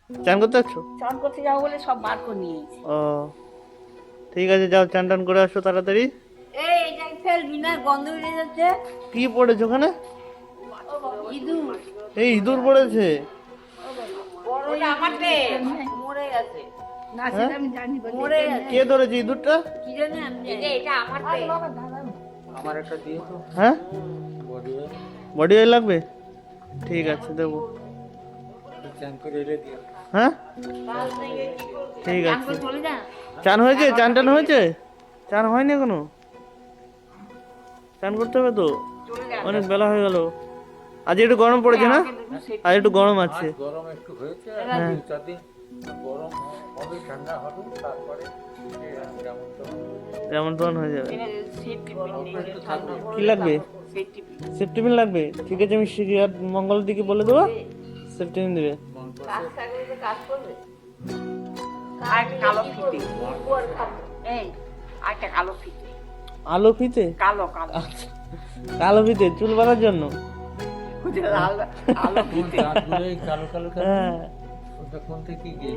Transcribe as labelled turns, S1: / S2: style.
S1: চান করতে যাচ্ছ?
S2: চান করতে যাবো বলে সব বার করে নিয়েছি।
S1: ও ঠিক আছে, যাও চান টান করে আসো তাড়াতাড়ি।
S2: এই এটাই ফেলবি না, গন্ধ বেরিয়ে যাচ্ছে।
S1: কি পড়েছে ওখানে?
S2: ইঁদুর।
S1: এই ইঁদুর পড়েছে?
S2: বড় আমারটে মরে গেছে। না
S1: হ্যাঁ?
S2: সেটা আমি জানি, মরে গেছে।
S1: কে ধরেছে ইঁদুরটা?
S2: কি জানি আমি জানি। এটা আমারটে।
S3: আমার একটা দিয়ে তো
S1: হ্যাঁ,
S3: বডি
S1: বডি অয়েল লাগবে? ঠিক আছে দেবো।
S3: চান করে এলে দিও।
S1: হ্যাঁ ঠিক
S2: চান
S1: আছে।
S2: করে চলে যা।
S1: চান হয়েছে? চান টান হয়েছে? চান হয়নি এখনো? চান করতে হবে তো,
S2: চলে যা।
S1: অনেক বেলা হয়ে গেল। আজ একটু গরম পড়েছে না? আজ একটু গরম আছে।
S3: আজ গরম একটু হয়েছে, আর
S1: হ্যাঁ।
S3: 2-4 দিন গরম হবে, ঠান্ডা হবে, তারপরে যেমন তো
S1: যেমন তখন হয়ে যাবে।
S2: সেফটি
S3: একটু থাকবে।
S1: কি লাগবে?
S2: সেফটি
S1: সেফটি পিন লাগবে? ঠিক আছে, আমি শিরিয়ার মঙ্গল দিকে বলে দেবো, সেফটি পিন দেবে।
S3: মন
S2: কাজ
S3: করছে
S2: থাকলে কাজ করবে। আর কালো ফিতে। এই আর একটা কালো ফিতে।
S1: আলো ফিতে?
S2: কালো কালো।
S1: কালো ফিতে চুল বাঁধার জন্য?
S2: লাল কালো
S3: কোন
S2: ফিতে।
S3: দাঁতগুলো এই কালো কালো থাকে,
S1: হ্যাঁ।
S3: ওটা কোন থেকে গিয়ে